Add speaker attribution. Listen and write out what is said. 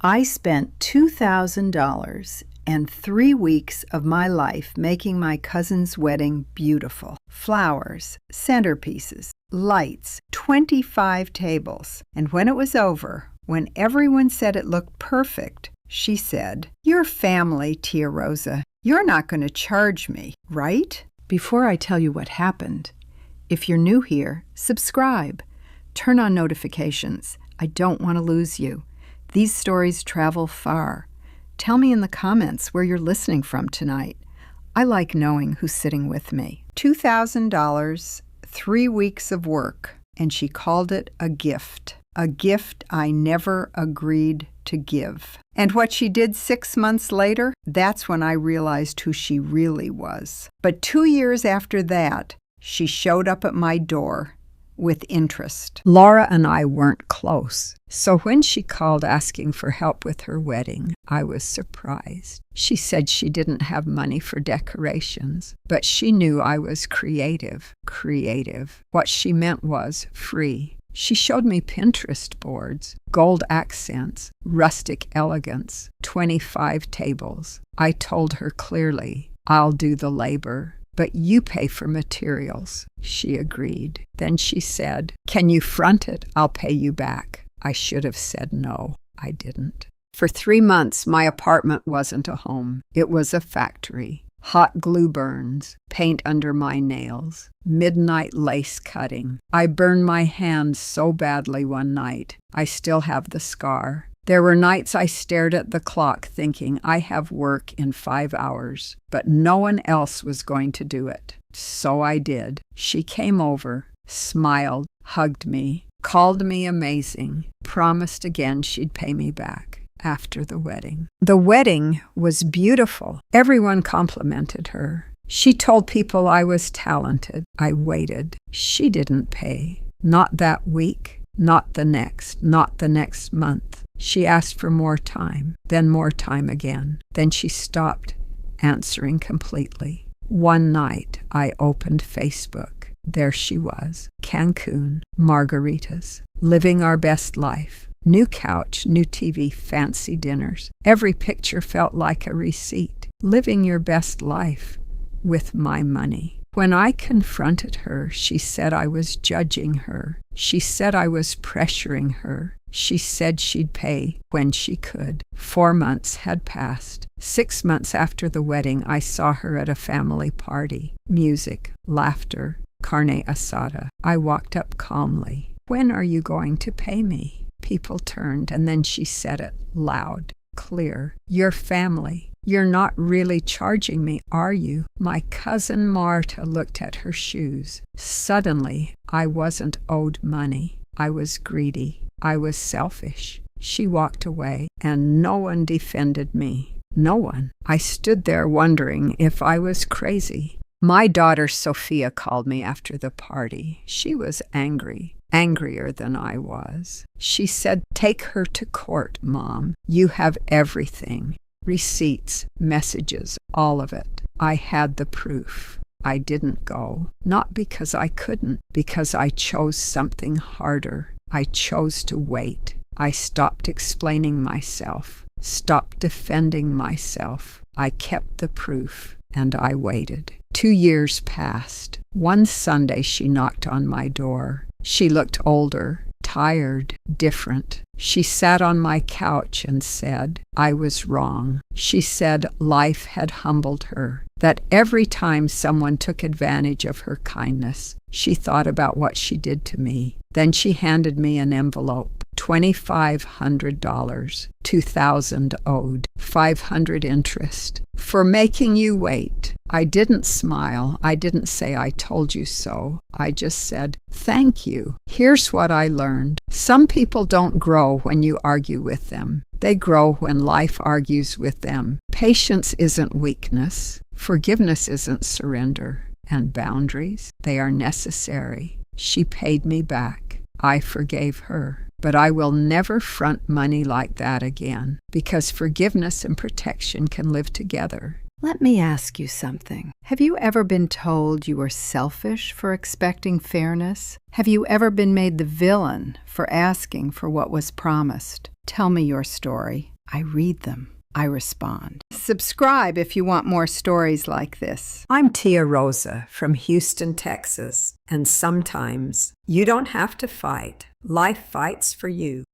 Speaker 1: I spent $2,000 and 3 weeks of my life making my cousin's wedding beautiful. Flowers, centerpieces, lights, 25 tables. And when it was over, when everyone said it looked perfect, she said, "Your family, Tia Rosa. You're not going to charge me, right?" Before I tell you what happened, if you're new here, subscribe. Turn on notifications. I don't want to lose you. These stories travel far. Tell me in the comments where you're listening from tonight. I like knowing who's sitting with me. $2,000, 3 weeks of work, and she called it a gift. A gift I never agreed to give. And what she did 6 months later, that's when I realized who she really was. But 2 years after that, she showed up at my door with interest. Laura and I weren't close, so when she called asking for help with her wedding, I was surprised. She said she didn't have money for decorations, but she knew I was creative. What she meant was free. She showed me Pinterest boards, gold accents, rustic elegance, 25 tables. I told her clearly, "I'll do the labor, but you pay for materials." She agreed. Then she said, "Can you front it? I'll pay you back." I should have said no. I didn't. For 3 months, my apartment wasn't a home. It was a factory. Hot glue burns, paint under my nails, midnight lace cutting. I burned my hand so badly one night. I still have the scar. There were nights I stared at the clock thinking I have work in 5 hours, but no one else was going to do it. So I did. She came over, smiled, hugged me, called me amazing, promised again she'd pay me back after the wedding. The wedding was beautiful. Everyone complimented her. She told people I was talented. I waited. She didn't pay. Not that week, not the next month. She asked for more time, then more time again. Then she stopped answering completely. One night, I opened Facebook. There she was, Cancun, margaritas, living our best life. New couch, new TV, fancy dinners. Every picture felt like a receipt. Living your best life with my money. When I confronted her, she said I was judging her. She said I was pressuring her. She said she'd pay when she could. 4 months had passed. 6 months after the wedding, I saw her at a family party. Music, laughter, carne asada. I walked up calmly. "When are you going to pay me?" People turned, and then she said it loud, clear. "Your family. You're not really charging me, are you?" My cousin Marta looked at her shoes. Suddenly, I wasn't owed money. I was greedy. I was selfish. She walked away, and no one defended me. No one. I stood there wondering if I was crazy. My daughter Sophia called me after the party. She was angry. Angrier than I was. She said, "Take her to court, Mom. You have everything. Receipts, messages, all of it." I had the proof. I didn't go. Not because I couldn't, because I chose something harder. I chose to wait. I stopped explaining myself, stopped defending myself. I kept the proof, and I waited. 2 years passed. One Sunday she knocked on my door. She looked older, tired, different. She sat on my couch and said, I was wrong. She said life had humbled her, that every time someone took advantage of her kindness, she thought about what she did to me. Then she handed me an envelope, $2,500, $2,000 owed, $500 interest. For making you wait. I didn't smile. I didn't say I told you so. I just said, thank you. Here's what I learned. Some people don't grow when you argue with them. They grow when life argues with them. Patience isn't weakness. Forgiveness isn't surrender. And boundaries, they are necessary. She paid me back. I forgave her. But I will never front money like that again, because forgiveness and protection can live together.
Speaker 2: Let me ask you something. Have you ever been told you were selfish for expecting fairness? Have you ever been made the villain for asking for what was promised? Tell me your story. I read them. I respond. Subscribe if you want more stories like this.
Speaker 3: I'm Tia Rosa from Houston, Texas, and sometimes you don't have to fight. Life fights for you.